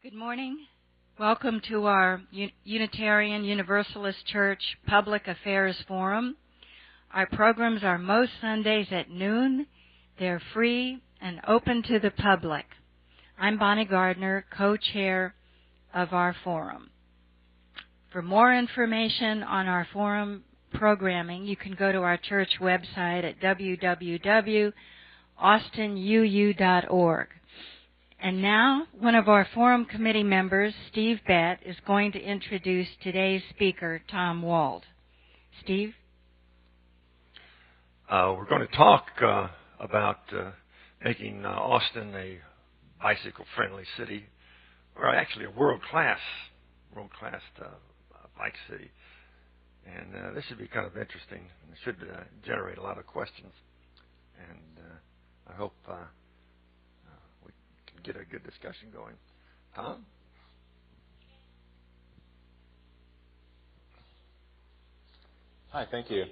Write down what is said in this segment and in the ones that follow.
Good morning. Welcome to our Unitarian Universalist Church Public Affairs Forum. Our programs are most Sundays at noon. They're free and open to the public. I'm Bonnie Gardner, co-chair of our forum. For more information on our forum programming, you can go to our church website at www.austinuu.org. And now, one of our forum committee members, Steve Bett, is going to introduce today's speaker, Tom Wald. Steve? We're going to talk about making Austin a bicycle-friendly city, or actually a world-class bike city. And this should be kind of interesting. It should generate a lot of questions. And I hope get a good discussion going. Tom? Hi, thank you. I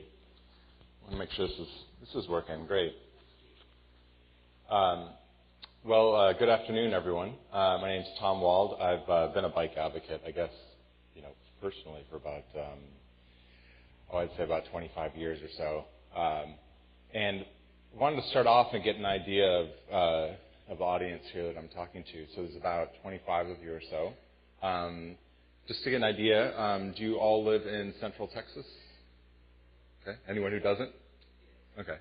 want to make sure this is working. Great. Good afternoon, everyone. My name's Tom Wald. I've been a bike advocate, I guess, personally for about, I'd say about 25 years or so. And wanted to start off and get an idea of the audience here that I'm talking to. So there's about 25 of you or so. Just to get an idea, do you all live in Central Texas? Okay. Anyone who doesn't? Okay.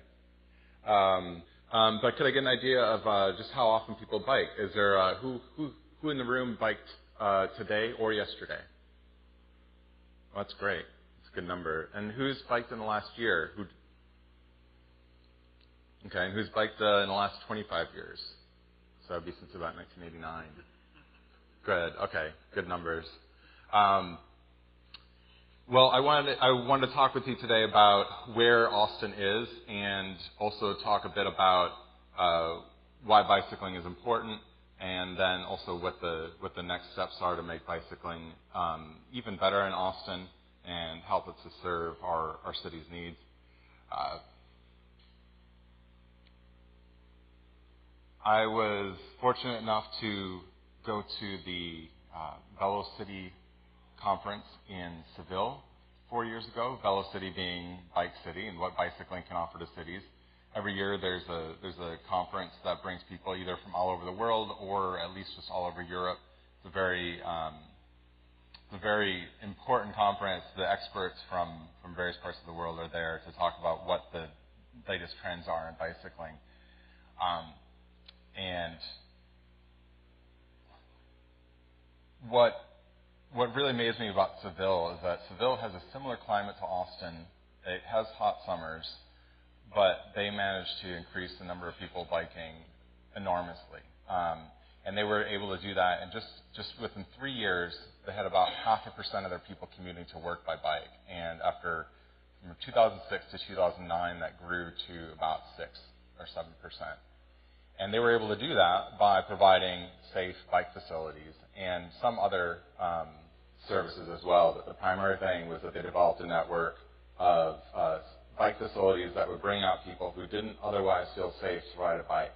But could I get an idea of just how often people bike? Is there who in the room biked today or yesterday? Well, that's great. That's a good number. And who's biked in the last year? Okay. And who's biked in the last 25 years? So that would be since about 1989. Good. Okay. Good numbers. I wanted to talk with you today about where Austin is, and also talk a bit about why bicycling is important, and then also what the next steps are to make bicycling even better in Austin and help it to serve our city's needs. I was fortunate enough to go to the Velo City conference in Seville 4 years ago. Velo City being Bike City and what bicycling can offer to cities. Every year there's a conference that brings people either from all over the world or at least just all over Europe. It's a very important conference. The experts from various parts of the world are there to talk about what the latest trends are in bicycling. And what really amazed me about Seville is that Seville has a similar climate to Austin. It has hot summers, but they managed to increase the number of people biking enormously. And they were able to do that, and just within 3 years, they had about 0.5% of their people commuting to work by bike. And from 2006 to 2009, that grew to about 6 or 7%. And they were able to do that by providing safe bike facilities and some other services as well. But the primary thing was that they developed a network of bike facilities that would bring out people who didn't otherwise feel safe to ride a bike.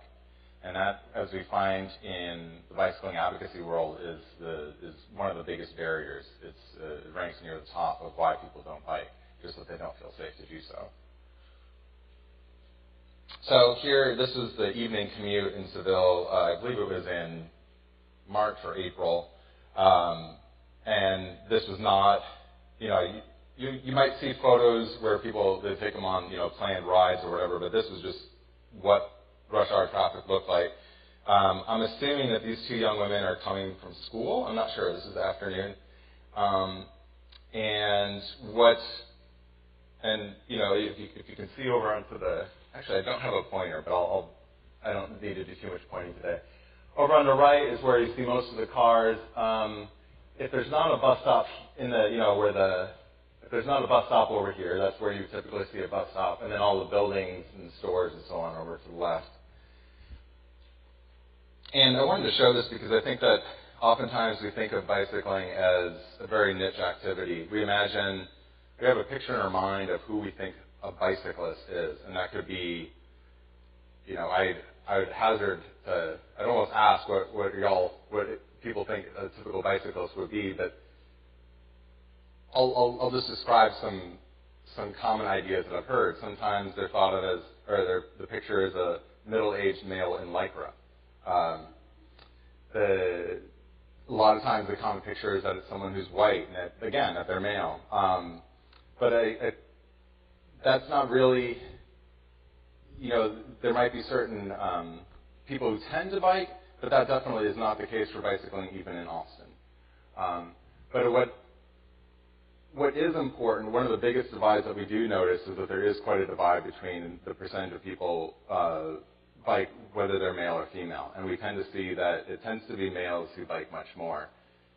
And that, as we find in the bicycling advocacy world, is one of the biggest barriers. It ranks near the top of why people don't bike, just that they don't feel safe to do so. So here, this is the evening commute in Seville. I believe it was in March or April. And this was not, you might see photos where people, they take them on, planned rides or whatever, but this was just what rush hour traffic looked like. I'm assuming that these two young women are coming from school. I'm not sure. This is the afternoon. If you can see over onto the, actually I don't have a pointer, but I don't need to do too much pointing today. Over on the right is where you see most of the cars. If there's not a bus stop if there's not a bus stop over here, that's where you typically see a bus stop, and then all the buildings and stores and so on over to the left. And I wanted to show this because I think that oftentimes we think of bicycling as a very niche activity. We have a picture in our mind of who we think a bicyclist is, and that could be, I would hazard to, I'd almost ask what people think a typical bicyclist would be, but I'll just describe some common ideas that I've heard. Sometimes they're thought of as, the picture is a middle-aged male in Lycra. A lot of times the common picture is that it's someone who's white, and that they're male. But that's not really, there might be certain people who tend to bike, but that definitely is not the case for bicycling even in Austin. But what is important, one of the biggest divides that we do notice is that there is quite a divide between the percentage of people bike, whether they're male or female. And we tend to see that it tends to be males who bike much more.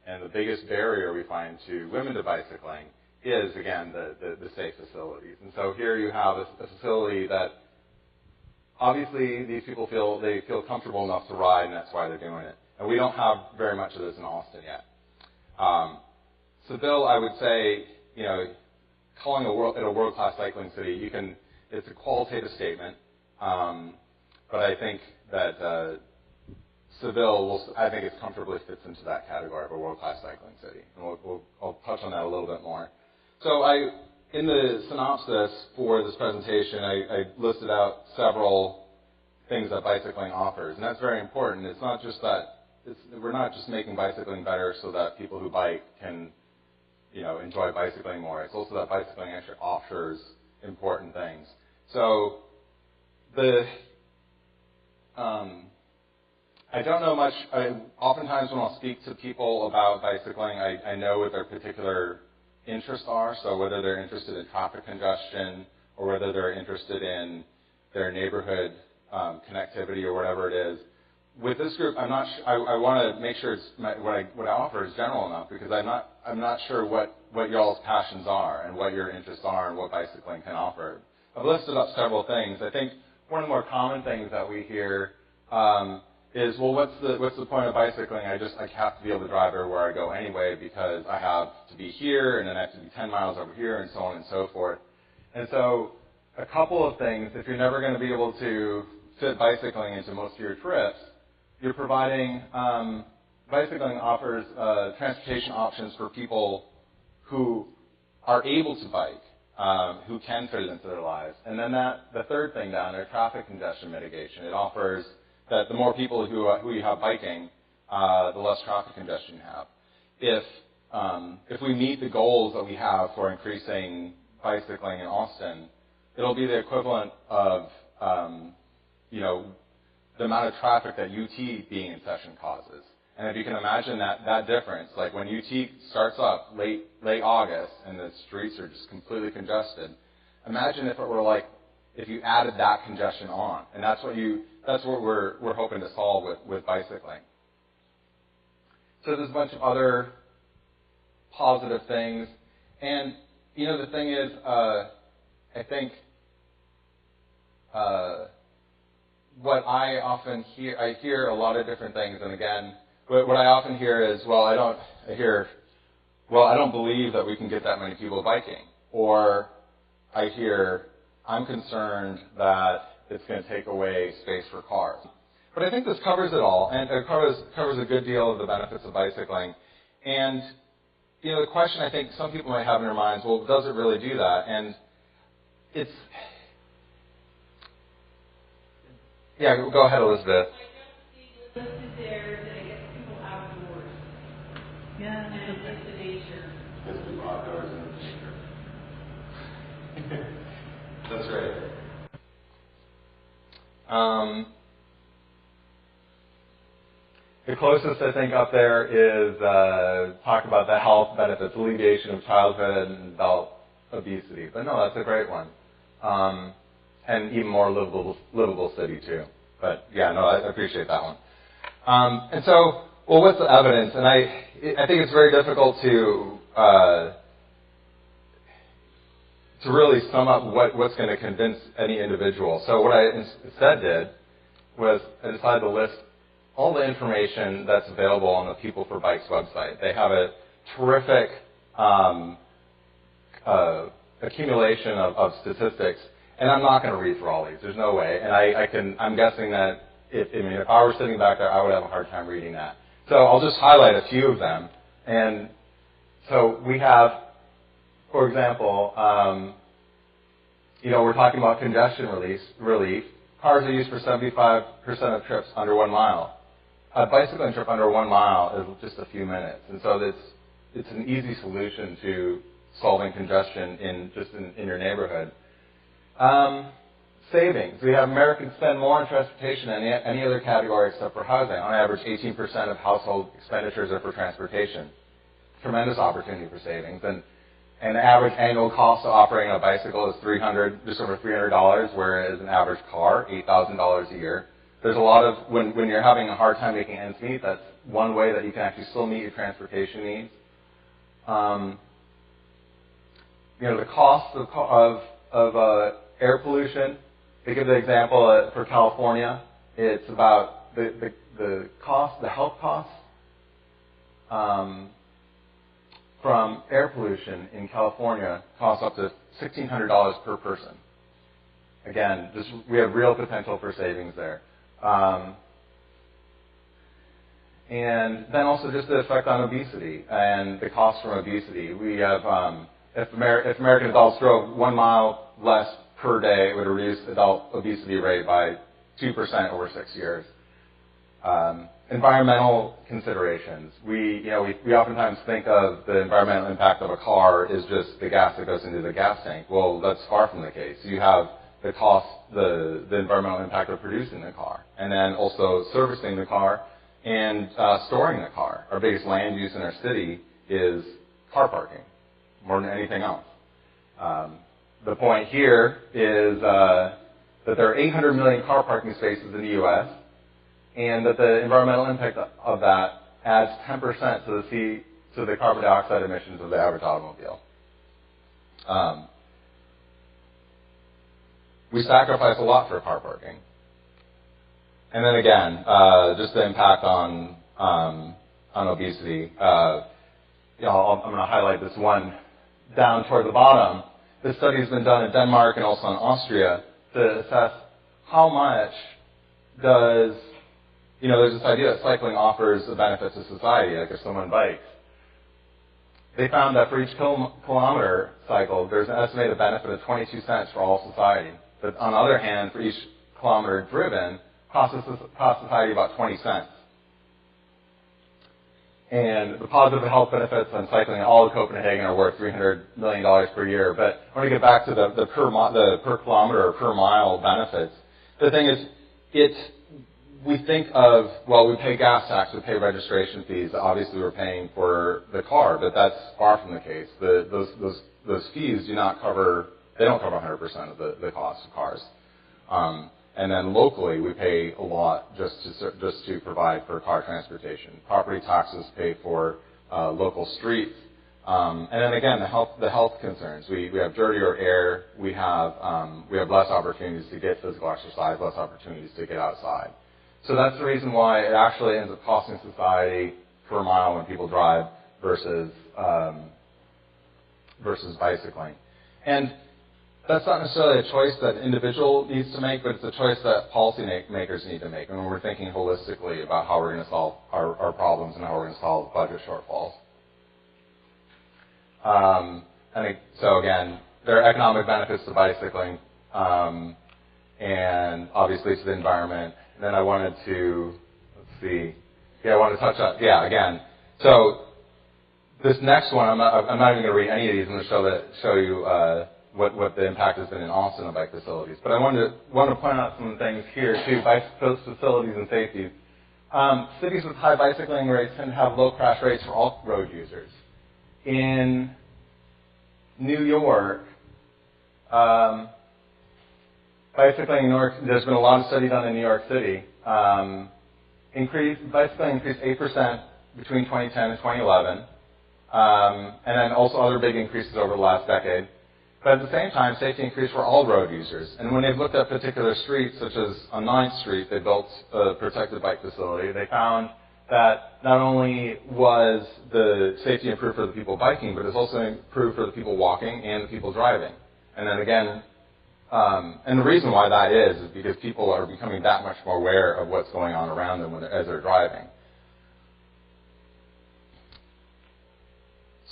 And the biggest barrier we find to women to bicycling is, again, the safe facilities. And so here you have a facility that obviously these people feel comfortable enough to ride, and that's why they're doing it. And we don't have very much of this in Austin yet. Seville, I would say, calling it a world-class cycling city, it's a qualitative statement. But I think that Seville, it comfortably fits into that category of a world-class cycling city. And I'll touch on that a little bit more. So in the synopsis for this presentation, I listed out several things that bicycling offers. And that's very important. It's not just that, we're not just making bicycling better so that people who bike can, enjoy bicycling more. It's also that bicycling actually offers important things. So I don't know much. Oftentimes when I'll speak to people about bicycling, I know what their particular interests are. So whether they're interested in traffic congestion or whether they're interested in their neighborhood connectivity or whatever it is. With this group, I'm not. I want to make sure what I offer is general enough because I'm not sure what y'all's passions are and what your interests are and what bicycling can offer. I've listed up several things. I think one of the more common things that we hear is, well, what's the point of bicycling? I have to be able to drive everywhere I go anyway because I have to be here and then I have to be 10 miles over here and so on and so forth. And so a couple of things, if you're never going to be able to fit bicycling into most of your trips, you're providing, bicycling offers transportation options for people who are able to bike, who can fit it into their lives. And then the third thing down there, traffic congestion mitigation. It offers that the more people who you have biking, the less traffic congestion you have. If we meet the goals that we have for increasing bicycling in Austin, it'll be the equivalent of, the amount of traffic that UT being in session causes. And if you can imagine that difference, like when UT starts up late August and the streets are just completely congested, imagine if it were like if you added that congestion on. And that's what we're hoping to solve with bicycling. So there's a bunch of other positive things. And the thing is, I think what I often hear, I hear a lot of different things, and again, what I often hear is, I don't believe that we can get that many people biking. Or I hear, I'm concerned that it's going to take away space for cars. But I think this covers it all, and it covers a good deal of the benefits of bicycling. And, the question I think some people might have in their minds, well, does it really do that? And it's... Yeah, go ahead, Elizabeth. Listed there that it gets people outdoors. Yeah, and it's the nature. It's the outdoors and nature. That's right. The closest I think up there is talk about the health benefits, alleviation of childhood and adult obesity. But no, that's a great one. And even more livable city too. But yeah, no, I appreciate that one. And so, well, what's the evidence? And I think it's very difficult to really sum up what's going to convince any individual. So what I instead did was I decided to list all the information that's available on the People for Bikes website. They have a terrific accumulation of statistics, and I'm not going to read through all these. There's no way. And I'm guessing that if I were sitting back there, I would have a hard time reading that. So I'll just highlight a few of them. And so we have, for example, we're talking about congestion relief. Cars are used for 75% of trips under 1 mile. A bicycling trip under 1 mile is just a few minutes. And so it's an easy solution to solving congestion in your neighborhood. Savings. We have Americans spend more on transportation than any other category except for housing. On average, 18% of household expenditures are for transportation. Tremendous opportunity for savings. And the average annual cost of operating a bicycle is just over $300, whereas an average car, $8,000 a year. There's a lot of, when you're having a hard time making ends meet, that's one way that you can actually still meet your transportation needs. The cost of air pollution. To give the example for California, it's about the health costs from air pollution in California costs up to $1,600 per person. Again, we have real potential for savings there. And then also just the effect on obesity and the cost from obesity. We have, if American adults drove 1 mile less per day, it would reduce adult obesity rate by 2% over 6 years. Environmental considerations. We oftentimes think of the environmental impact of a car is just the gas that goes into the gas tank. Well, that's far from the case. You have the cost, the environmental impact of producing the car, and then also servicing the car and storing the car. Our biggest land use in our city is car parking, more than anything else. The point here is that there are 800 million car parking spaces in the U.S., and that the environmental impact of that adds 10% to the carbon dioxide emissions of the average automobile. We sacrifice a lot for car parking. And then again, just the impact on obesity. I'm going to highlight this one down toward the bottom. This study has been done in Denmark and also in Austria to assess how much there's this idea that cycling offers a benefit to society, like if someone bikes. They found that for each kilometer cycled, there's an estimated benefit of 22 cents for all society. But on the other hand, for each kilometer driven, costs society about 20 cents. And the positive health benefits on cycling in all of Copenhagen are worth $300 million per year. But I want to get back to the per kilometer or per mile benefits. The thing is, we think of, well, we pay gas tax, we pay registration fees. Obviously, we're paying for the car, but that's far from the case. Those fees don't cover 100% of the cost of cars. And then locally, we pay a lot just to provide for car transportation. Property taxes pay for local streets. And then again, the health concerns. We have dirtier air. We have less opportunities to get physical exercise, less opportunities to get outside. So that's the reason why it actually ends up costing society per mile when people drive versus bicycling. And that's not necessarily a choice that an individual needs to make, but it's a choice that policymakers need to make when we're thinking holistically about how we're going to solve our problems and how we're going to solve budget shortfalls. So again, there are economic benefits to bicycling, and obviously to the environment. And then I wanted to, touch on, again. So This next one, I'm not even going to read any of these. I'm going to show you what the impact has been in Austin of bike facilities. But I wanted to point out some things here too, bike facilities and safety. Cities with high bicycling rates tend to have low crash rates for all road users. In New York, bicycling in New York, there's been a lot of study done in New York City. Bicycling increased 8% between 2010 and 2011. And then also other big increases over the last decade. But at the same time, safety increased for all road users. And when they've looked at particular streets, such as on 9th Street, they built a protected bike facility. They found that not only was the safety improved for the people biking, but it's also improved for the people walking and the people driving. And then again, and the reason why that is because people are becoming that much more aware of what's going on around them as they're driving.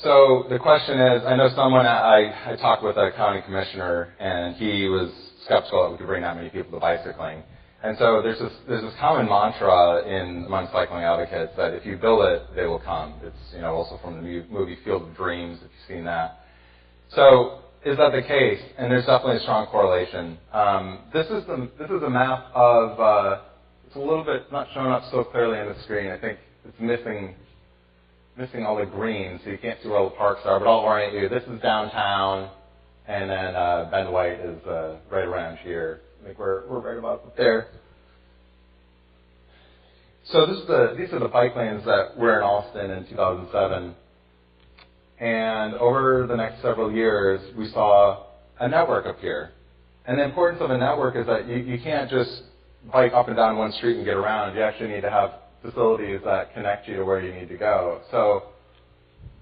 So the question is, I know I talked with a county commissioner, and he was skeptical that we could bring that many people to bicycling. And so there's this common mantra among cycling advocates that if you build it, they will come. It's also from the movie Field of Dreams, if you've seen that. So is that the case? And there's definitely a strong correlation. This is a map of. It's a little bit not showing up so clearly on the screen. I think it's missing all the green, so you can't see where all the parks are, but I'll orient you. This is downtown, and then Ben White is right around here. I think we're right about up there. So these are the bike lanes that were in Austin in 2007. And over the next several years, we saw a network appear. And the importance of a network is that you can't just bike up and down one street and get around. You actually need to have facilities that connect you to where you need to go. So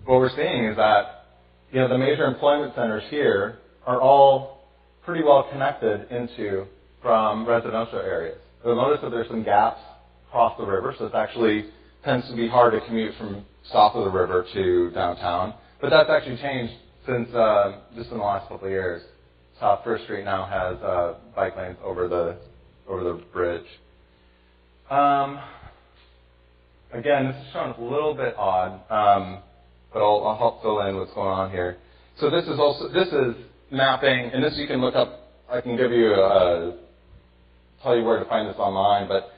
what we're seeing is that the major employment centers here are all pretty well connected from residential areas. You'll notice that there's some gaps across the river, so it actually tends to be hard to commute from south of the river to downtown. But that's actually changed since just in the last couple of years. South First Street now has bike lanes over the bridge. Again, this is showing a little bit odd, but I'll help fill in what's going on here. So this is mapping, and this you can look up. I can give you tell you where to find this online. But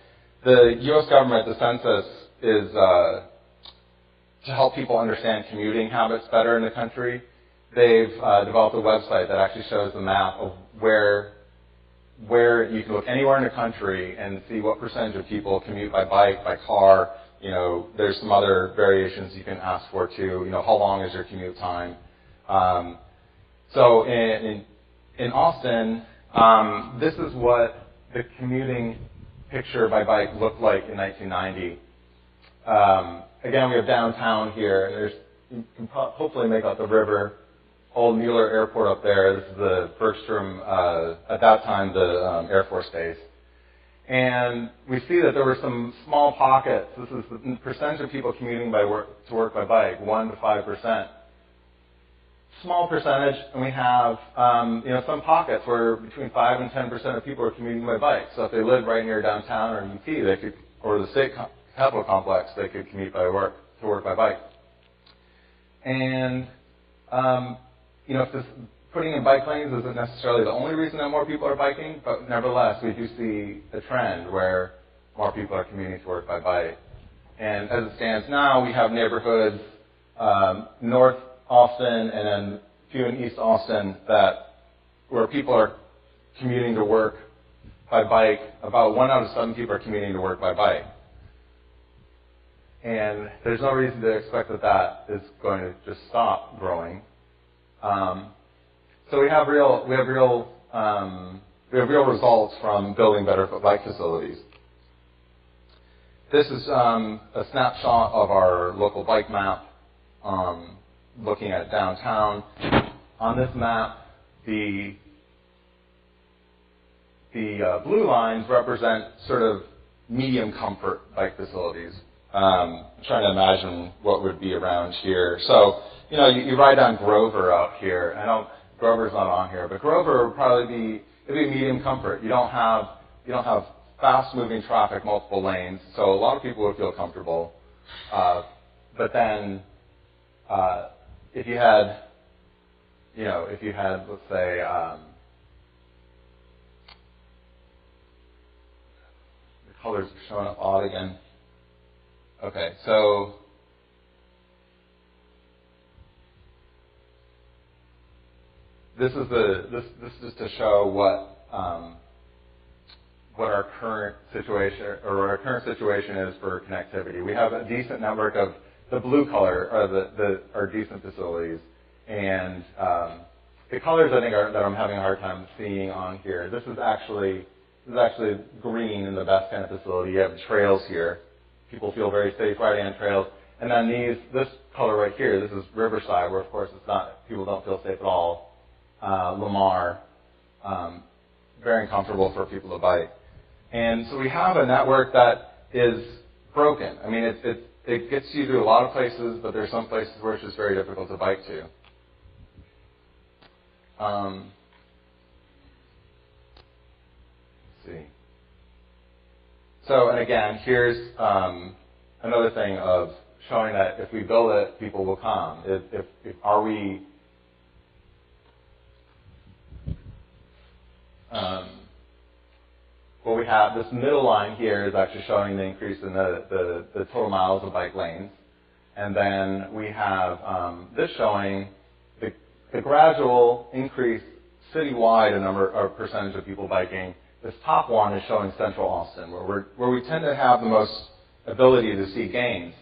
the U.S. government, the census, is to help people understand commuting habits better in the country. They've developed a website that actually shows the map of where you can look anywhere in the country and see what percentage of people commute by bike, by car. There's some other variations you can ask for too. How long is your commute time? So in Austin, this is what the commuting picture by bike looked like in 1990. Again, we have downtown here, and you can hopefully make out the river. Old Mueller Airport up there. This is the Bergstrom, at that time, the Air Force Base. And we see that there were some small pockets. This is the percentage of people commuting to work by bike, 1 to 5%. Small percentage, and we have some pockets where between 5 and 10% of people are commuting by bike. So if they live right near downtown or UT, they could, or the state capital complex, they could commute to work by bike. And putting in bike lanes isn't necessarily the only reason that more people are biking, but nevertheless, we do see a trend where more people are commuting to work by bike. And as it stands now, we have neighborhoods north Austin and then a few in East Austin where people are commuting to work by bike. About 1 out of 7 people are commuting to work by bike. And there's no reason to expect that is going to just stop growing. So we have real results from building better bike facilities. This is a snapshot of our local bike map, looking at downtown. On this map, the blue lines represent sort of medium comfort bike facilities. I'm trying to imagine what would be around here. So, you ride on Grover out here. I know Grover's not on here, but Grover would probably be medium comfort. You don't have fast-moving traffic, multiple lanes, so a lot of people would feel comfortable. But then if you had, let's say, the colors are showing up odd again. Okay, so this is to show what our current situation is for connectivity. We have a decent network of the blue color are decent facilities, and the colors I think that I'm having a hard time seeing on here. This is actually green in the best kind of facility. You have trails here. People feel very safe riding on trails. And then this color right here, this is Riverside, where of course people don't feel safe at all. Lamar, very uncomfortable for people to bike. And so we have a network that is broken. I mean, it gets you to a lot of places, but there's some places where it's just very difficult to bike to. Let's see. So, and again, here's another thing of showing that if we build it, people will come. What we have, this middle line here is actually showing the increase in the total miles of bike lanes. And then we have this showing the gradual increase citywide or percentage of people biking. This top one is showing Central Austin, where we tend to have the most ability to see gains.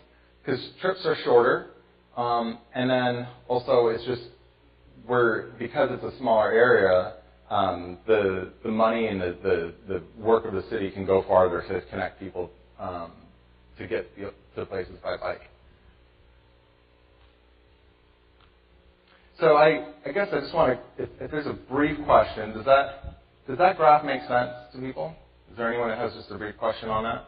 Because trips are shorter, and then also it's just because it's a smaller area, the money and the work of the city can go farther to connect people to get to places by bike. So I guess I just want to, if there's a brief question, does that graph make sense to people? Is there anyone that has just a brief question on that?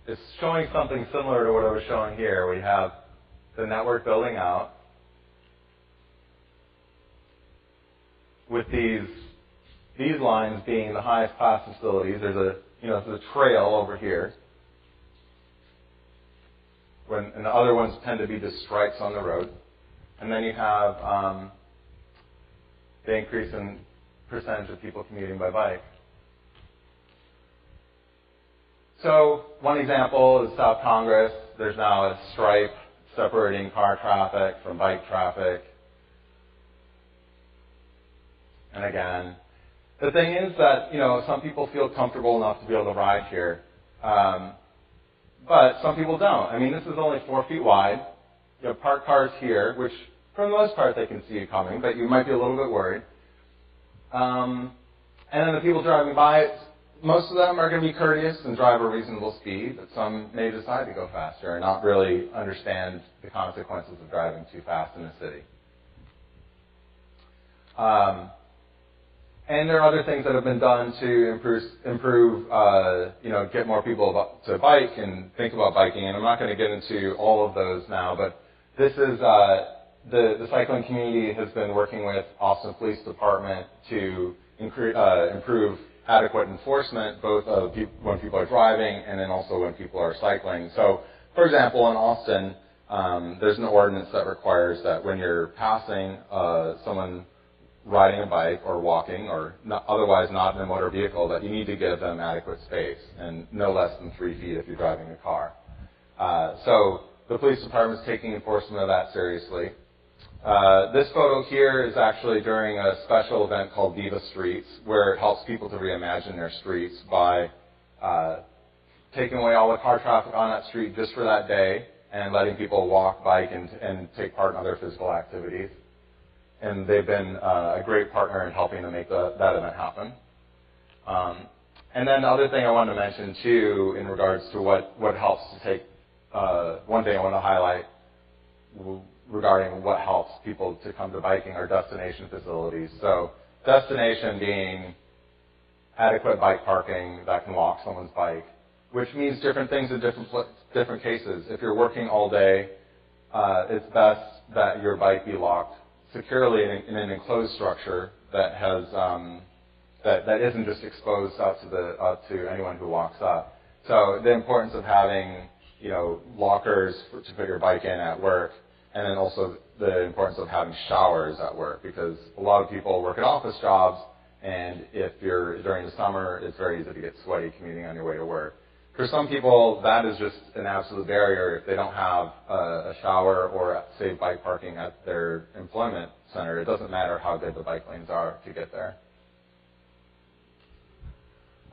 It's showing something similar to what I was showing here. We have the network building out with these lines being the highest class facilities. There's a trail over here. And the other ones tend to be just stripes on the road. And then you have the increase in percentage of people commuting by bike. So one example is South Congress. There's now a stripe separating car traffic from bike traffic. And again, the thing is that, some people feel comfortable enough to be able to ride here. But some people don't. I mean, this is only 4 feet wide. You have parked cars here, which for the most part they can see you coming, but you might be a little bit worried. And then the people driving by, most of them are going to be courteous and drive a reasonable speed, but some may decide to go faster and not really understand the consequences of driving too fast in the city. And there are other things that have been done to improve, get more people to bike and think about biking. And I'm not going to get into all of those now, but this is the cycling community has been working with Austin Police Department to improve adequate enforcement, both of when people are driving and then also when people are cycling. So, for example, in Austin, there's an ordinance that requires that when you're passing someone riding a bike or walking or otherwise not in a motor vehicle, that you need to give them adequate space and no less than 3 feet if you're driving a car. So the police department is taking enforcement of that seriously. This photo here is actually during a special event called Viva Streets, where it helps people to reimagine their streets by taking away all the car traffic on that street just for that day and letting people walk, bike, and take part in other physical activities. And they've been a great partner in helping to make that event happen. And then the other thing I wanted to mention, too, in regards to what helps to take, one thing I want to highlight regarding what helps people to come to biking are destination facilities. So destination being adequate bike parking that can walk someone's bike, which means different things in different cases. If you're working all day, it's best that your bike be locked securely in an enclosed structure that has that isn't just exposed out to anyone who walks up. So the importance of having, lockers to put your bike in at work, and then also the importance of having showers at work, because a lot of people work at office jobs, and if you're during the summer, it's very easy to get sweaty commuting on your way to work. For some people, that is just an absolute barrier if they don't have a shower or safe bike parking at their employment center. It doesn't matter how good the bike lanes are to get there.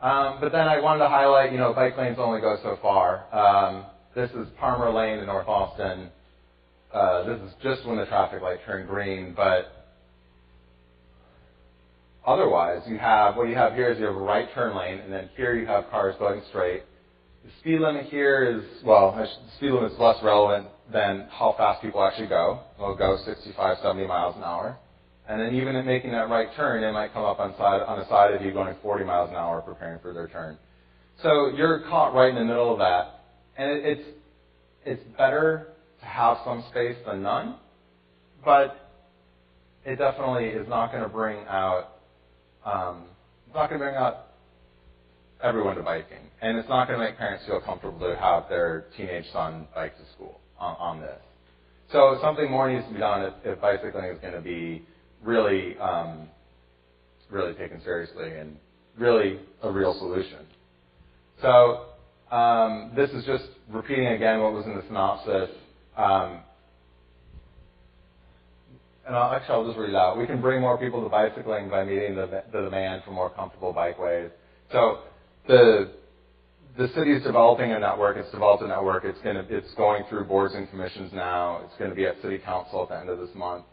But then I wanted to highlight, bike lanes only go so far. This is Palmer Lane in North Austin. This is just when the traffic light turned green, but otherwise, what you have here is you have a right turn lane, and then here you have cars going straight. The speed limit here is, the speed limit is less relevant than how fast people actually go. They'll go 65, 70 miles an hour. And then even in making that right turn, they might come up on the side of you going 40 miles an hour preparing for their turn. So you're caught right in the middle of that. And it's better to have some space than none, but it definitely is not going to bring out everyone to biking, and it's not going to make parents feel comfortable to have their teenage son bike to school on this. So something more needs to be done if bicycling is going to be really, really taken seriously and really a real solution. So this is just repeating again what was in the synopsis. And I'll just read it out. We can bring more people to bicycling by meeting the demand for more comfortable bikeways. So the city is developing a network. It's developed a network. It's going through boards and commissions now. It's going to be at city council at the end of this month.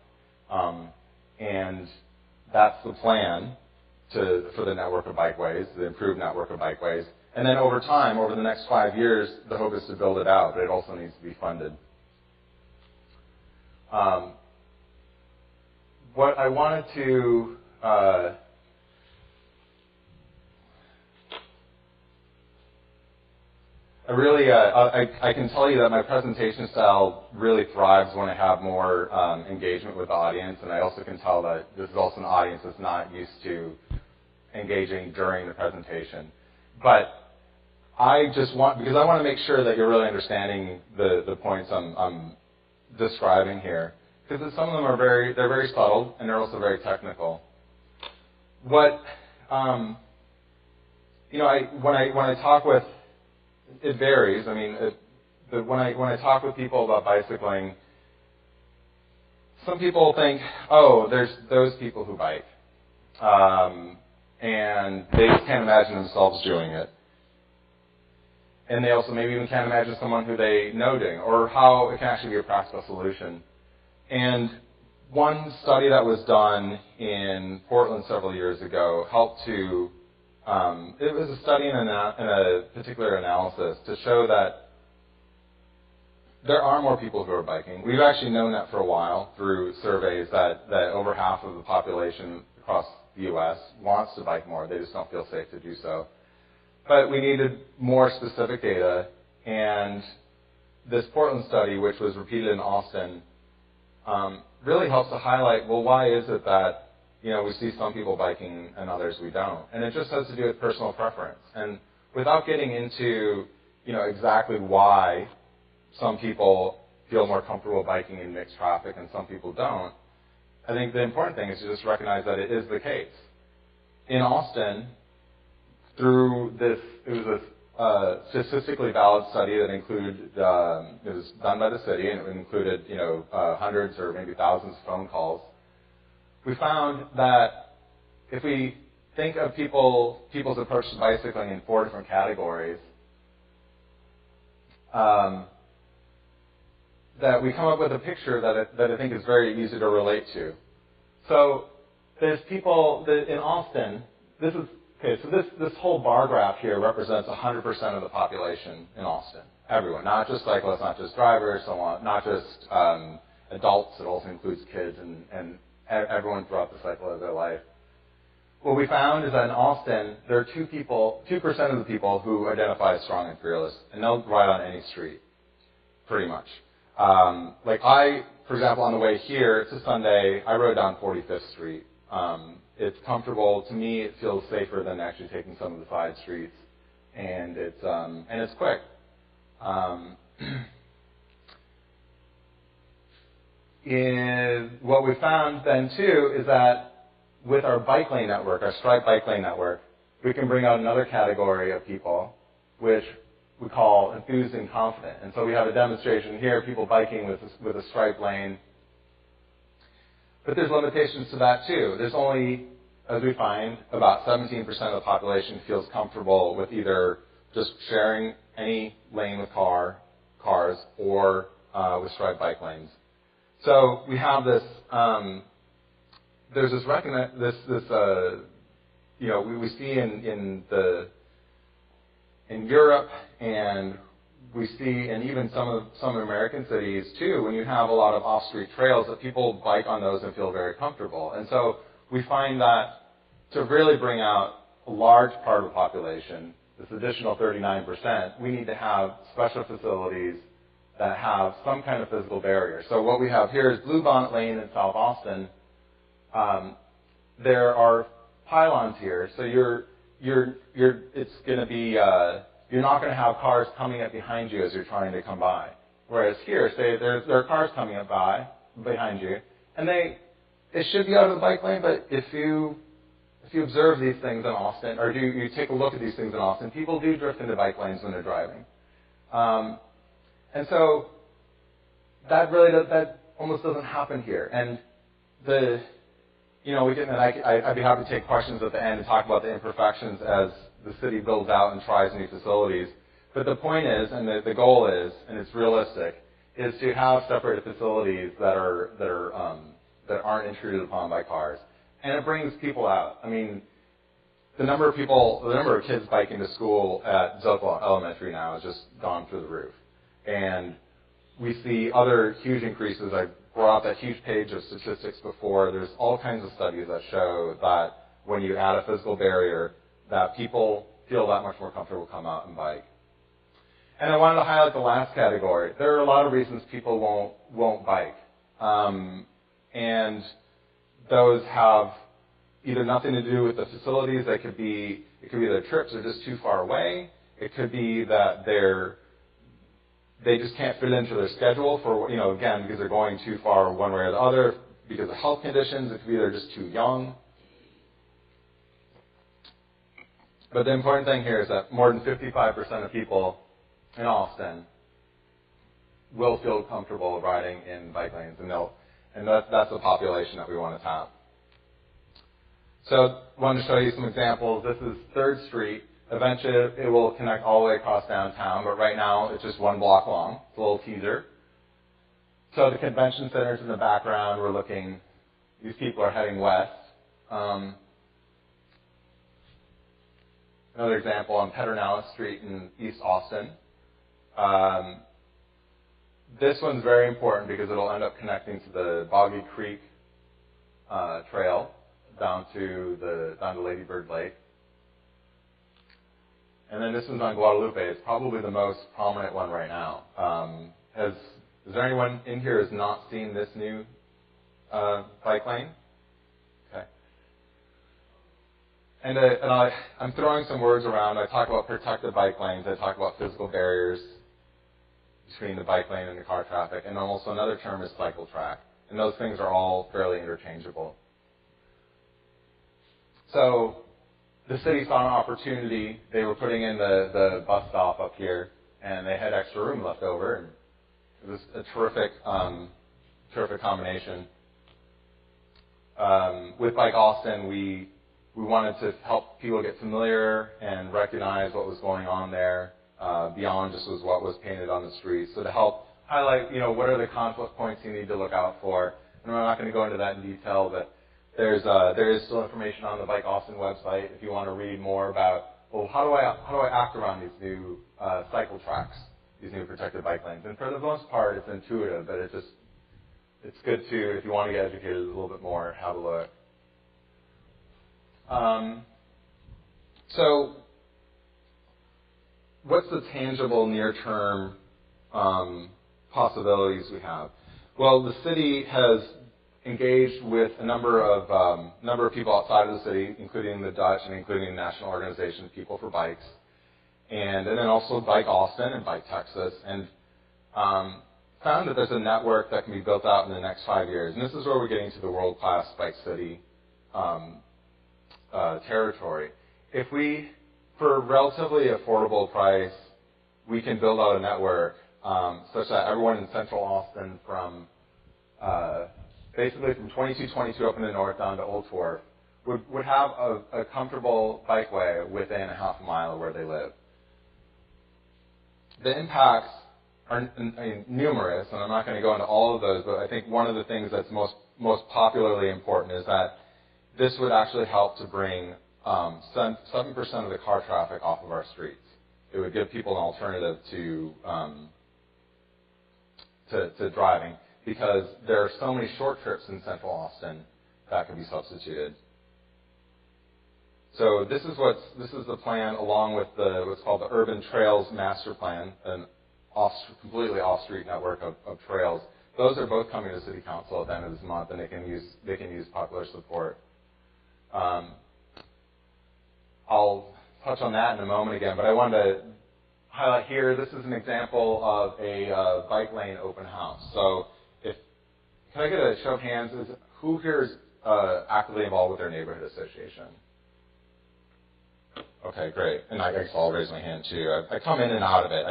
And that's the plan for the network of bikeways, the improved network of bikeways. And then over time, over the next 5 years, the hope is to build it out, but it also needs to be funded. What I wanted to I can tell you that my presentation style really thrives when I have more engagement with the audience, and I also can tell that this is also an audience that's not used to engaging during the presentation. But because I want to make sure that you're really understanding the points I'm describing here, because some of them they're very subtle and they're also very technical. When I talk with, it varies. I mean, when I talk with people about bicycling, some people think, oh, there's those people who bike, and they just can't imagine themselves doing it. And they also maybe even can't imagine someone who they know doing, or how it can actually be a practical solution. And one study that was done in Portland several years ago helped to, it was a study in a particular analysis to show that there are more people who are biking. We've actually known that for a while through surveys that over half of the population across the U.S. wants to bike more. They just don't feel safe to do so. But we needed more specific data, and this Portland study, which was repeated in Austin, really helps to highlight, well, why is it that we see some people biking and others we don't? And it just has to do with personal preference. And without getting into exactly why some people feel more comfortable biking in mixed traffic and some people don't, I think the important thing is to just recognize that it is the case. In Austin, through this, it was a statistically valid study that included, it was done by the city, and it included, hundreds or maybe thousands of phone calls. We found that if we think of people's approach to bicycling in 4 different categories, that we come up with a picture that I think is very easy to relate to. So there's people in Austin. So this whole bar graph here represents 100% of the population in Austin. Everyone, not just cyclists, not just drivers, so on, not just adults. It also includes kids and everyone throughout the cycle of their life. What we found is that in Austin, there are 2% of the people who identify as strong and fearless, and they'll ride on any street, pretty much. For example, on the way here, it's a Sunday, I rode down 45th Street. It's comfortable. To me, it feels safer than actually taking some of the side streets. and it's quick. What we found then too is that with our bike lane network, our striped bike lane network, we can bring out another category of people, which we call enthused and confident. And so we have a demonstration here, people biking with a striped lane. But there's limitations to that too. There's only, as we find, about 17% of the population feels comfortable with either just sharing any lane with cars or with striped bike lanes. So we have this. There's this we see in Europe, and we see in even some American cities too, when you have a lot of off-street trails, that people bike on those and feel very comfortable. And so we find that to really bring out a large part of the population, this additional 39%, we need to have special facilities that have some kind of physical barrier. So what we have here is Blue Bonnet Lane in South Austin. There are pylons here, so it's going to be you're not going to have cars coming up behind you as you're trying to come by. Whereas here, say there are cars coming up behind you, and they should be out of the bike lane. But if you observe these things in Austin, or you take a look at these things in Austin, people do drift into bike lanes when they're driving. And so that almost doesn't happen here. And I'd be happy to take questions at the end and talk about the imperfections as the city builds out and tries new facilities. But the point is, and the goal is, and it's realistic, is to have separated facilities that aren't intruded upon by cars. And it brings people out. I mean, the number of kids biking to school at Zocalo Elementary now has just gone through the roof. And we see other huge increases. I brought up that huge page of statistics before. There's all kinds of studies that show that when you add a physical barrier, that people feel that much more comfortable to come out and bike. And I wanted to highlight the last category. There are a lot of reasons people won't bike. And those have either nothing to do with the facilities. It could be their trips are just too far away. It could be that they just can't fit into their schedule for, again, because they're going too far one way or the other, because of health conditions. It could be they're just too young. But the important thing here is that more than 55% of people in Austin will feel comfortable riding in bike lanes, and that's the population that we want to tap. So I wanted to show you some examples. This is 3rd Street. Eventually, it will connect all the way across downtown, but right now it's just one block long. It's a little teaser. So the convention center's in the background. We're looking. These people are heading west. Another example on Pedernales Street in East Austin. This one's very important because it'll end up connecting to the Boggy Creek Trail down to Lady Bird Lake. And then this one's on Guadalupe. It's probably the most prominent one right now. Is there anyone in here who has not seen this new bike lane? Okay. And I'm throwing some words around. I talk about protected bike lanes. I talk about physical barriers between the bike lane and the car traffic. And also another term is cycle track. And those things are all fairly interchangeable. So the city saw an opportunity. They were putting in the bus stop up here, and they had extra room left over, and it was a terrific combination. With Bike Austin, we wanted to help people get familiar and recognize what was going on there beyond just what was painted on the street. So to help highlight, what are the conflict points you need to look out for. And I'm not going to go into that in detail, but there is still information on the Bike Austin website if you want to read more about, how do I act around these new cycle tracks, these new protected bike lanes. And for the most part, it's intuitive, but it's good to, if you want to get educated a little bit more, how to look. So what's the tangible near-term possibilities we have? Well, the city has engaged with a number of people outside of the city, including the Dutch and including the National Organization of People for Bikes. and then also Bike Austin and Bike Texas, and found that there's a network that can be built out in the next 5 years. And this is where we're getting to the world-class bike city territory. If we, for a relatively affordable price, we can build out a network such that everyone in central Austin from basically from 2222 up in the north down to Old Wharf would have a comfortable bikeway within a half a mile of where they live. The impacts are numerous, and I'm not going to go into all of those, but I think one of the things that's most popularly important is that this would actually help to bring 7% of the car traffic off of our streets. It would give people an alternative to driving, because there are so many short trips in central Austin that could be substituted. So this is the plan, along with what's called the Urban Trails Master Plan, an completely off-street network of trails. Those are both coming to City Council at the end of this month, and they can use popular support. I'll touch on that in a moment again, but I wanted to highlight here, this is an example of a bike lane open house. So can I get a show of hands? Who here is actively involved with their neighborhood association? Okay, great. And I guess I'll raise my hand too. I come in and out of it.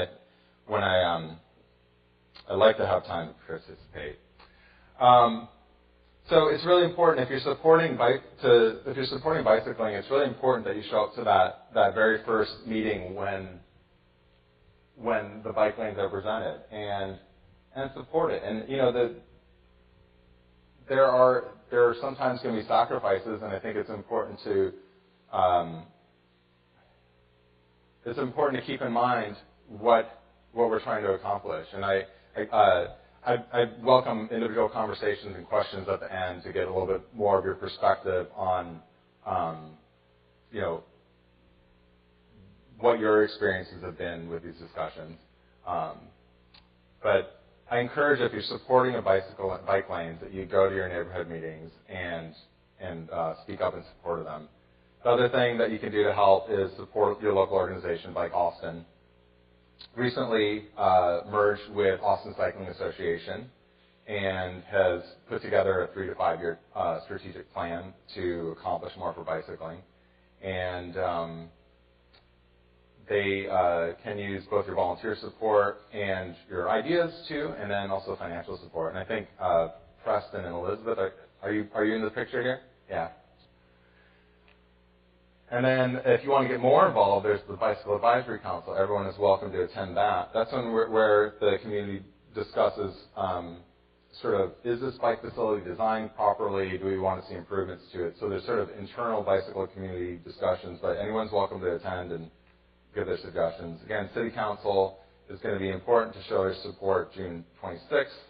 I like to have time to participate. So it's really important if you're supporting bicycling. It's really important that you show up to that very first meeting when the bike lanes are presented and support it. And there are sometimes going to be sacrifices, and I think it's important to keep in mind what we're trying to accomplish. And I welcome individual conversations and questions at the end to get a little bit more of your perspective on, what your experiences have been with these discussions. But I encourage, if you're supporting a bicycle and bike lanes, that you go to your neighborhood meetings and speak up in support of them. The other thing that you can do to help is support your local organization, Bike Austin. Recently merged with Austin Cycling Association and has put together a 3 to 5 year strategic plan to accomplish more for bicycling. And they can use both your volunteer support and your ideas too, and then also financial support. And I think Preston and Elizabeth, are you in the picture here? Yeah. And then if you want to get more involved, there's the Bicycle Advisory Council. Everyone is welcome to attend that. That's where the community discusses is this bike facility designed properly? Do we want to see improvements to it? So there's sort of internal bicycle community discussions, but anyone's welcome to attend and give their suggestions. Again, City Council is going to be important to show their support June 26th.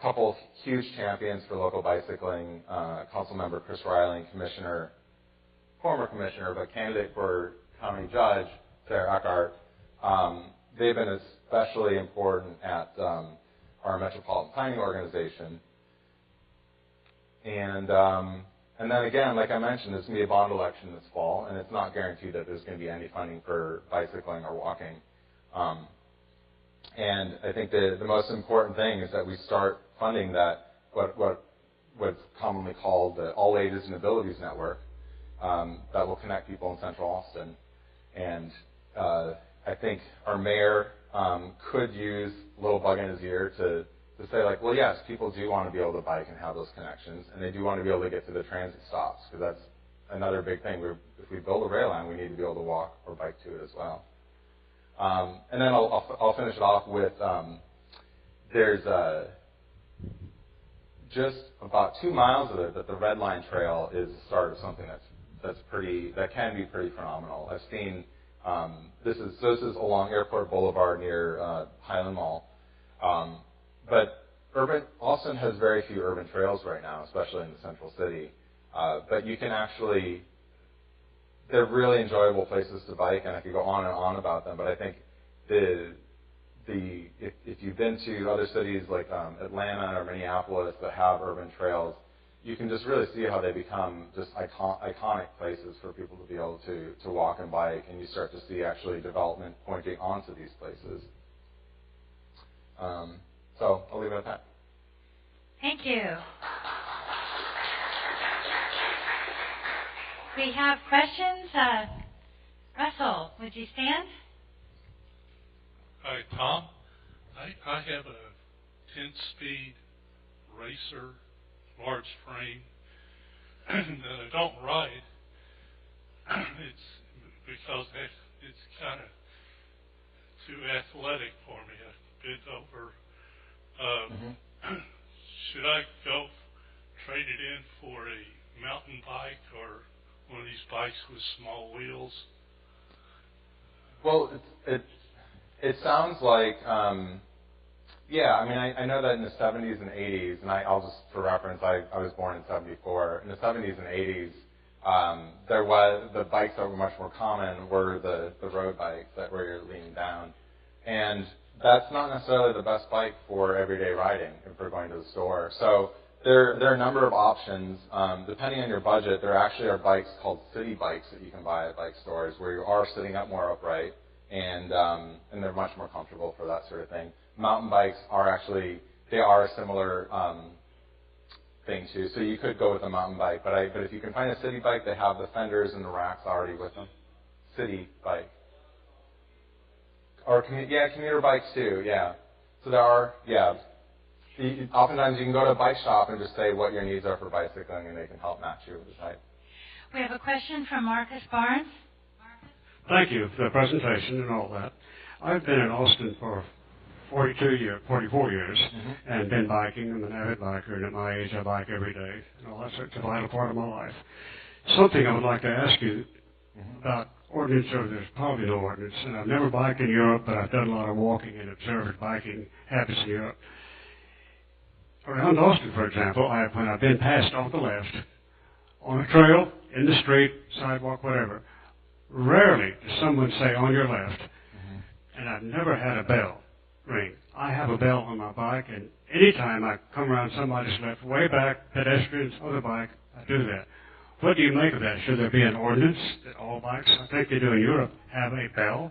Couple of huge champions for local bicycling, Council Member Chris Riley and former commissioner, but candidate for county judge, Sarah Eckhart. They've been especially important at our metropolitan planning organization. And then again, like I mentioned, there's going to be a bond election this fall, and it's not guaranteed that there's going to be any funding for bicycling or walking. And I think the most important thing is that we start funding that what's commonly called the All Ages and Abilities Network. That will connect people in Central Austin. And I think our mayor could use a little bug in his ear to say, like, well, yes, people do want to be able to bike and have those connections, and they do want to be able to get to the transit stops, because that's another big thing. If we build a rail line, we need to be able to walk or bike to it as well. And then I'll finish it off with there's just about 2 miles of it that the Red Line Trail is the start of something that can be pretty phenomenal. I've seen this is along Airport Boulevard near Highland Mall. But Austin has very few urban trails right now, especially in the central city. But you can actually, they're really enjoyable places to bike, and I could go on and on about them. But I think if you've been to other cities like Atlanta or Minneapolis that have urban trails, you can just really see how they become just iconic places for people to be able to walk and bike, and you start to see actually development pointing onto these places. So I'll leave it at that. Thank you. We have questions. Russell, would you stand? Hi, Tom. I have a 10-speed racer, large frame, that I don't ride. It's because it's kind of too athletic for me. I bent over. Should I go trade it in for a mountain bike or one of these bikes with small wheels? Well, it sounds like, yeah, I mean, I know that in the 70s and 80s, and I'll just, for reference, I was born in 74. In the 70s and 80s, the bikes that were much more common were the road bikes that where you're leaning down. And that's not necessarily the best bike for everyday riding if we're going to the store. So there are a number of options. Depending on your budget, there actually are bikes called city bikes that you can buy at bike stores where you are sitting up more upright, and they're much more comfortable for that sort of thing. Mountain bikes are actually, they are a similar thing too. So you could go with a mountain bike, but if you can find a city bike, they have the fenders and the racks already with them. City bike. Or commuter bikes too, yeah. So there are, yeah. Oftentimes you can go to a bike shop and just say what your needs are for bicycling, and they can help match you with the type. We have a question from Marcus Barnes. Marcus? Thank you for the presentation and all that. I've been in Austin for 44 years, and been biking. I'm an avid biker, and at my age I bike every day. And all that's a vital part of my life. Something I would like to ask you about ordinance, or there's probably no ordinance, and I've never biked in Europe, but I've done a lot of walking and observed biking habits in Europe. Around Austin, for example, when I've been passed off the left, on a trail, in the street, sidewalk, whatever, rarely does someone say on your left, and I've never had a bell ring. I have a bell on my bike, and anytime I come around somebody's left, way back, pedestrians, other bike, I do that. What do you make of that? Should there be an ordinance that all bikes, I think they do in Europe, have a bell?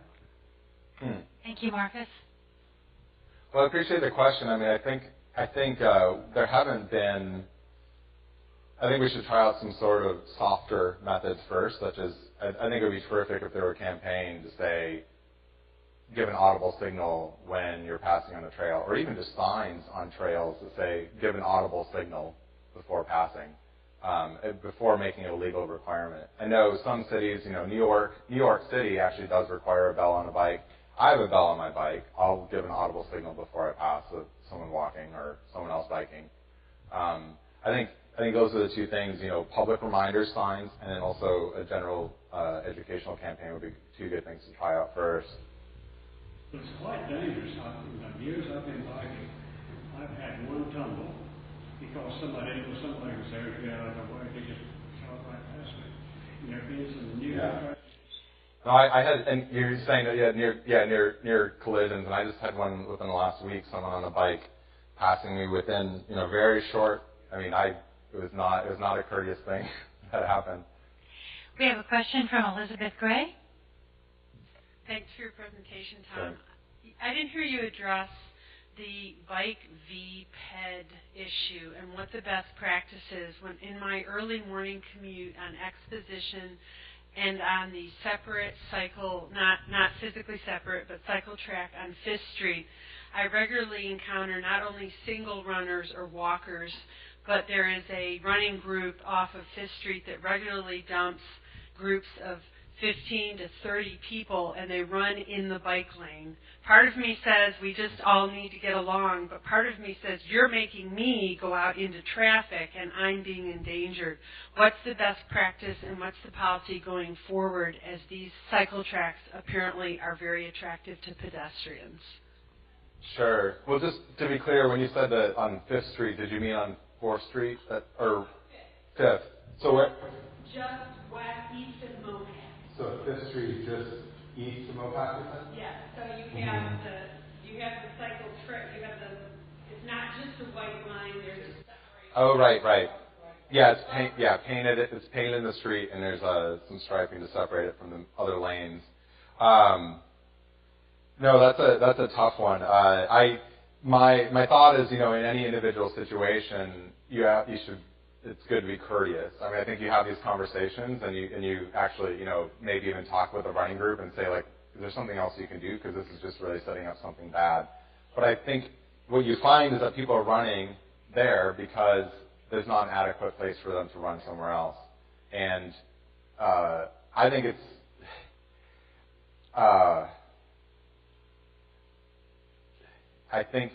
Thank you, Marcus. Well, I appreciate the question. I mean, I think there haven't been. I think we should try out some sort of softer methods first, such as I think it would be terrific if there were a campaign to say, give an audible signal when you're passing on the trail, or even just signs on trails that say, give an audible signal before passing, before making it a legal requirement. I know some cities, New York City actually does require a bell on a bike. I have a bell on my bike. I'll give an audible signal before I pass someone walking or someone else biking. I think those are the two things, public reminder signs, and then also a general educational campaign would be two good things to try out first. It's quite dangerous. In the years I've been biking, I've had one tumble because somebody was there to get out of the way. They just shot right past me. And there have been some new tragedies. No, I had, and you're saying that near collisions, and I just had one within the last week. Someone on a bike passing me within very short. I mean, it was not a courteous thing that happened. We have a question from Elizabeth Gray. Thanks for your presentation, Tom. Sure. I didn't hear you address the bike V-PED issue and what the best practice is. When in my early morning commute on Exposition and on the separate cycle, not physically separate, but cycle track on 5th Street, I regularly encounter not only single runners or walkers, but there is a running group off of 5th Street that regularly dumps groups of 15 to 30 people, and they run in the bike lane. Part of me says we just all need to get along, but part of me says you're making me go out into traffic and I'm being endangered. What's the best practice and what's the policy going forward, as these cycle tracks apparently are very attractive to pedestrians? Sure. Well, just to be clear, when you said that on 5th Street, did you mean on 4th Street or 5th? So what? Just west, east of Mopac. So 5th Street just east of Mopac, you said? Yeah. So you have the cycle track. You have it's not just a white line. There's a separation. Oh, right. Yeah, it's painted. It's painted in the street, and there's some striping to separate it from the other lanes. No, that's a tough one. My thought is, in any individual situation, it's good to be courteous. I mean, I think you have these conversations, and you actually, maybe even talk with a running group and say, like, is there something else you can do? Because this is just really setting up something bad. But I think what you find is that people are running there because there's not an adequate place for them to run somewhere else. And I think it's I think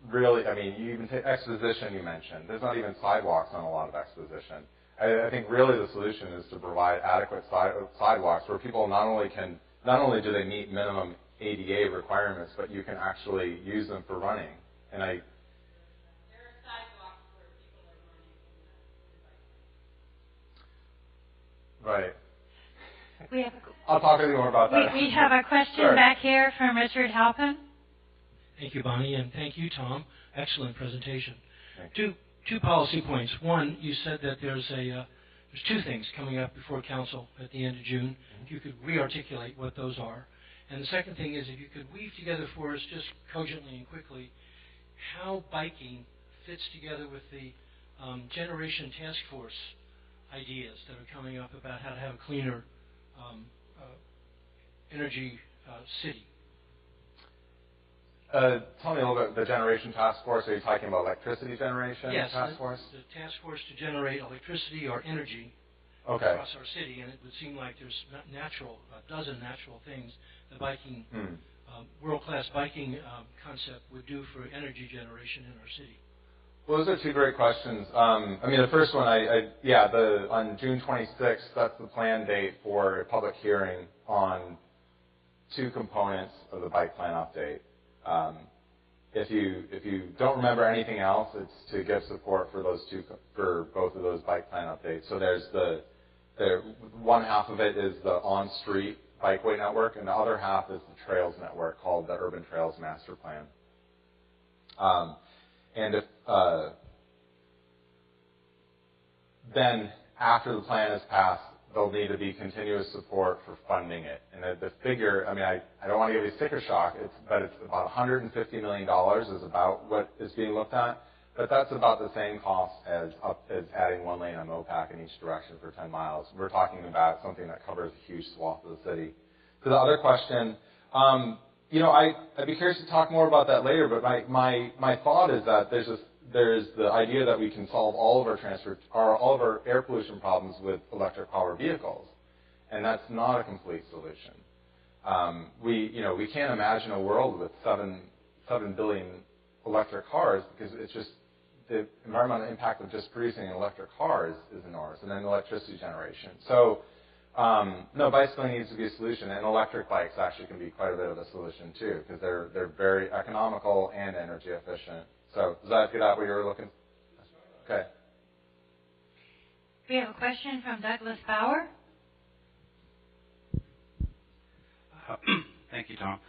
really, I mean, you even take exposition you mentioned. There's not even sidewalks on a lot of exposition. I think really the solution is to provide adequate sidewalks where people not only do they meet minimum ADA requirements, but you can actually use them for running. And there are sidewalks where people are running. Right. I'll talk to you more about that. We have a question back here from Richard Halpin. Thank you, Bonnie, and thank you, Tom. Excellent presentation. Two policy points. One, you said that there's two things coming up before council at the end of June. If you could re-articulate what those are. And the second thing is if you could weave together for us just cogently and quickly how biking fits together with the generation task force ideas that are coming up about how to have a cleaner energy city. Tell me a little bit, the generation task force, are you talking about electricity generation task force? Yes, the task force to generate electricity or energy across our city, and it would seem like there's a dozen natural things the biking, world-class biking concept would do for energy generation in our city. Well, those are two great questions. I mean, the first one, on June 26th, that's the planned date for a public hearing on two components of the bike plan update. If you don't remember anything else, it's to give support for both of those bike plan updates. So there's the one half of it is the on-street bikeway network, and the other half is the trails network called the Urban Trails Master Plan. Then after the plan is passed, there'll need to be continuous support for funding it. And the figure, I mean, I don't want to give you a sticker shock, but it's about $150 million is about what is being looked at. But that's about the same cost as adding one lane on MOPAC in each direction for 10 miles. We're talking about something that covers a huge swath of the city. To the other question, I'd be curious to talk more about that later, but my thought is that there's the idea that we can solve all of our air pollution problems with electric power vehicles, and that's not a complete solution. We can't imagine a world with 7 billion electric cars because it's just the environmental impact of just producing an electric car is enormous, and then electricity generation. So, no, bicycling needs to be a solution, and electric bikes actually can be quite a bit of a solution too because they're very economical and energy efficient. So does that get at what you were looking? Okay. We have a question from Douglas Bauer. Thank you, Tom.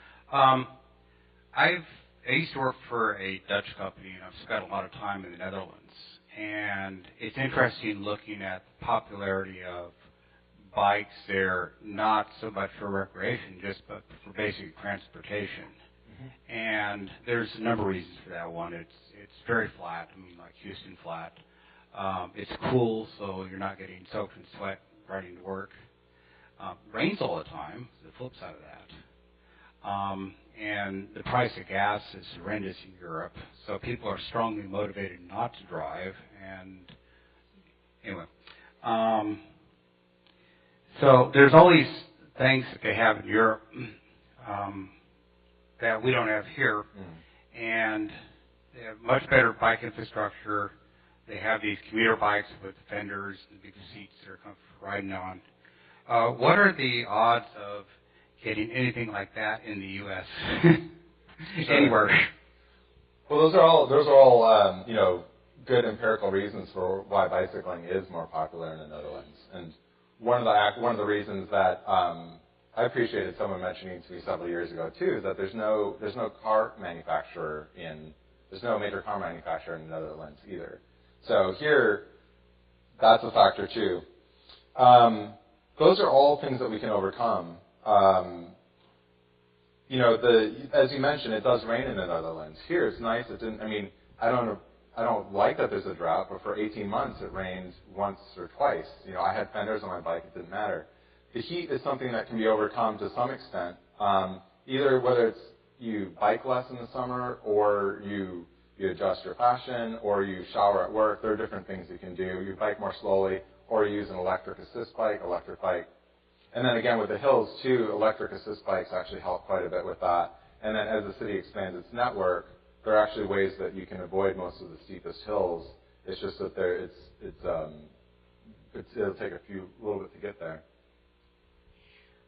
I used to work for a Dutch company, and I've spent a lot of time in the Netherlands. And it's interesting looking at the popularity of bikes there, not so much for recreation, but for basic transportation. And there's a number of reasons for that. One, it's very flat. I mean, like Houston flat. It's cool, so you're not getting soaked in sweat riding to work. Rains all the time. The flip side of that. And the price of gas is horrendous in Europe, so people are strongly motivated not to drive. And anyway, so there's all these things that they have in Europe. That we don't have here, and they have much better bike infrastructure. They have these commuter bikes with fenders and big seats they're comfortable riding on. What are the odds of getting anything like that in the U.S. anywhere? Well, those are all good empirical reasons for why bicycling is more popular in the Netherlands. And one of the reasons that I appreciated someone mentioning to me several years ago too is that there's no major car manufacturer in the Netherlands either. So here, That's a factor too. Those are all things that we can overcome. You know, as you mentioned, it does rain in the Netherlands. Here, it's nice. It didn't. I mean, I don't like that there's a drought, but for 18 months it rained once or twice. You know, I had fenders on my bike. It didn't matter. The heat is something that can be overcome to some extent. Either whether it's you bike less in the summer, or you adjust your fashion, or you shower at work. There are different things you can do. You bike more slowly, or you use an electric assist bike, electric bike. And then again, with the hills too, electric assist bikes actually help quite a bit with that. And then as the city expands its network, there are actually ways that you can avoid most of the steepest hills. It's just that it'll take a little bit to get there.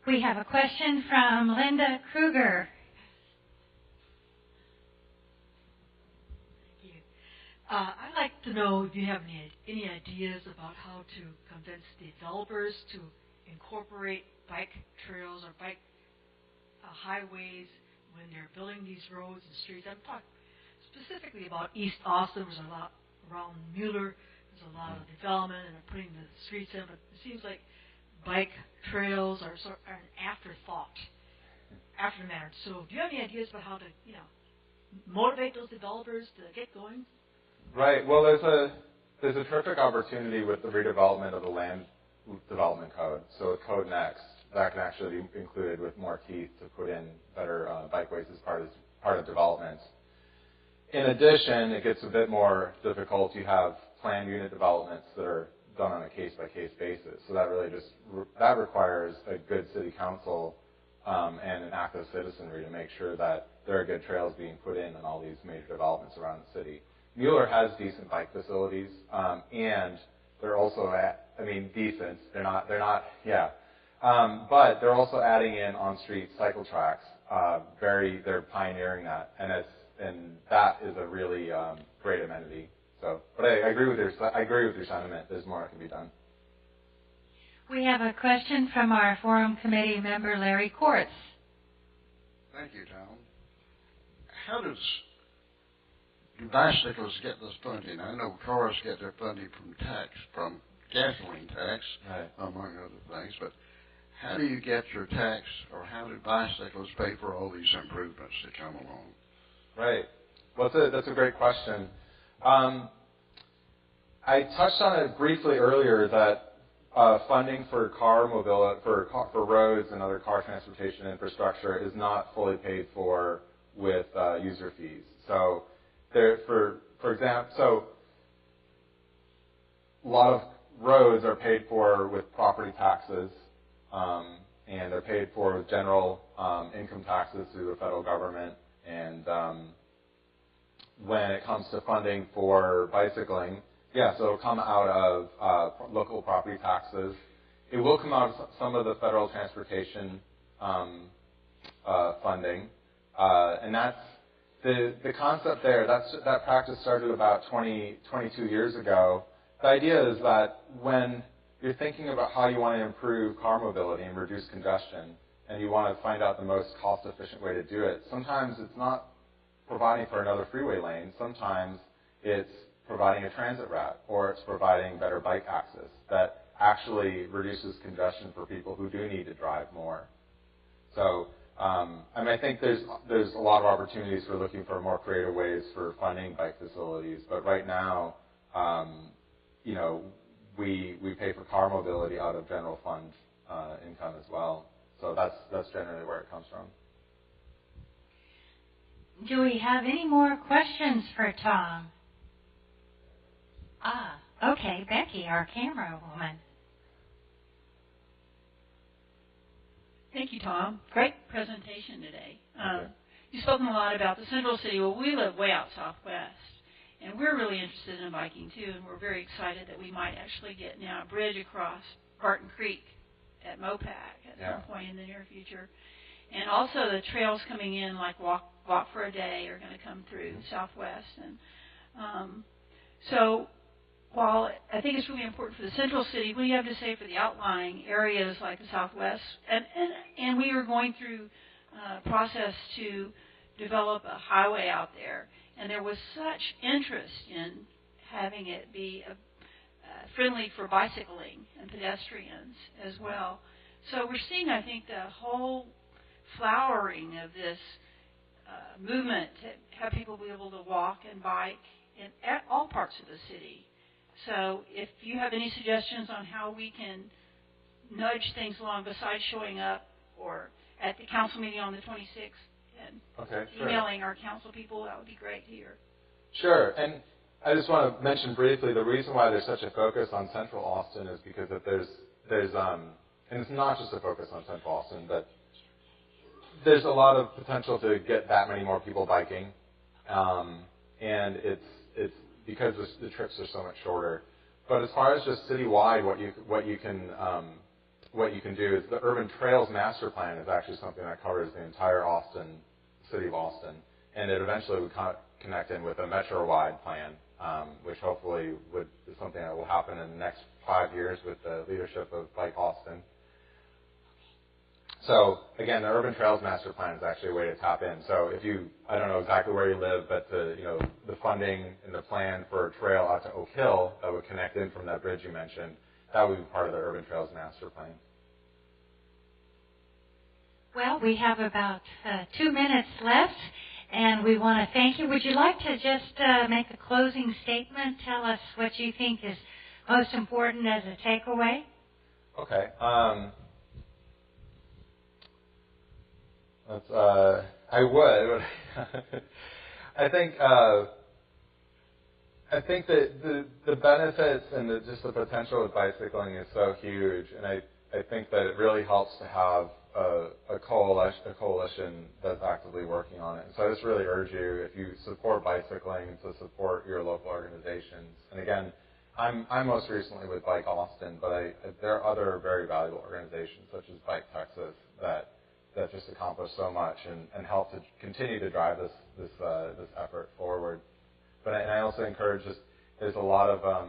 We have a question from Linda Krueger. Thank you. I'd like to know if you have any ideas about how to convince developers to incorporate bike trails or bike highways when they're building these roads and streets. I'm talking specifically about East Austin. There's a lot around Mueller. There's a lot of development, and they're putting the streets in. But it seems like bike trails are an afterthought, aftermath. So, do you have any ideas about how to, motivate those developers to get going? Right. Well, there's a terrific opportunity with the redevelopment of the land development code. So, Code Next, that can actually be included with more teeth to put in better bikeways as part of development. In addition, it gets a bit more difficult. You have planned unit developments that are done on a case-by-case basis. So that really that requires a good city council and an active citizenry to make sure that there are good trails being put in all these major developments around the city. Mueller has decent bike facilities, and they're also decent. But they're also adding in on-street cycle tracks. They're pioneering that, and that is a really great amenity. So, but I agree with your sentiment. There's more that can be done. We have a question from our forum committee member, Larry Kortz. Thank you, Tom. How do bicycles get this funding? I know cars get their funding from gasoline tax, right, among other things, but how do you get your tax, or how do bicycles pay for all these improvements that come along? Right. Well, that's a great question. I touched on it briefly earlier that funding for car mobility, for roads and other car transportation infrastructure is not fully paid for with user fees. So, for example, a lot of roads are paid for with property taxes, and they're paid for with general income taxes through the federal government. And when it comes to funding for bicycling, so it'll come out of local property taxes. It will come out of some of the federal transportation funding, and that's the concept there. That practice started about 22 years ago. The idea is that when you're thinking about how you want to improve car mobility and reduce congestion, and you want to find out the most cost-efficient way to do it, sometimes it's not providing for another freeway lane. Sometimes it's providing a transit route, or it's providing better bike access that actually reduces congestion for people who do need to drive more. So, I think there's a lot of opportunities for looking for more creative ways for funding bike facilities. But right now, we pay for car mobility out of general fund income as well. So that's generally where it comes from. Do we have any more questions for Tom? Okay, Becky, our camera woman. Thank you, Tom. Great presentation today. You've spoken a lot about the Central City. Well, we live way out southwest, and we're really interested in biking too, and we're very excited that we might actually get now a bridge across Barton Creek at Mopac at some point in the near future. And also the trails coming in, like Walk for a Day, are going to come through Southwest. And so while I think it's really important for the Central City, what do you have to say for the outlying areas like the Southwest? And we are going through a process to develop a highway out there. And there was such interest in having it be friendly for bicycling and pedestrians as well. So we're seeing, I think, the whole flowering of this movement to have people be able to walk and bike in all parts of the city. So if you have any suggestions on how we can nudge things along besides showing up or at the council meeting on the 26th and emailing our council people, that would be great to hear. Sure. And I just want to mention briefly the reason why there's such a focus on Central Austin is because if there's and it's not just a focus on Central Austin, but there's a lot of potential to get that many more people biking, and it's because the trips are so much shorter. But as far as just citywide, what you can do is the Urban Trails Master Plan is actually something that covers the entire city of Austin, and it eventually would connect in with a metro-wide plan, which hopefully is something that will happen in the next 5 years with the leadership of Bike Austin. So again, the Urban Trails Master Plan is actually a way to tap in. So I don't know exactly where you live, but the funding and the plan for a trail out to Oak Hill that would connect in from that bridge you mentioned, that would be part of the Urban Trails Master Plan. Well, we have about 2 minutes left, and we want to thank you. Would you like to just make a closing statement? Tell us what you think is most important as a takeaway. Okay. I would. I think that the benefits and just the potential of bicycling is so huge, and I think that it really helps to have a coalition that's actively working on it. And so I just really urge you, if you support bicycling, to support your local organizations. And again, I'm most recently with Bike Austin, but there are other very valuable organizations such as Bike Texas that just accomplish so much and help to continue to drive this effort forward. But I also encourage there's a lot of I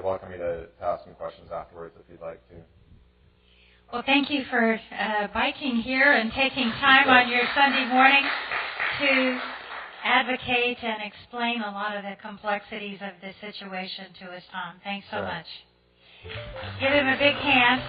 welcome you to ask me questions afterwards if you'd like to. Well, thank you for biking here and taking time on your Sunday morning to advocate and explain a lot of the complexities of the situation to us, Tom. Thanks so much. Give him a big hand.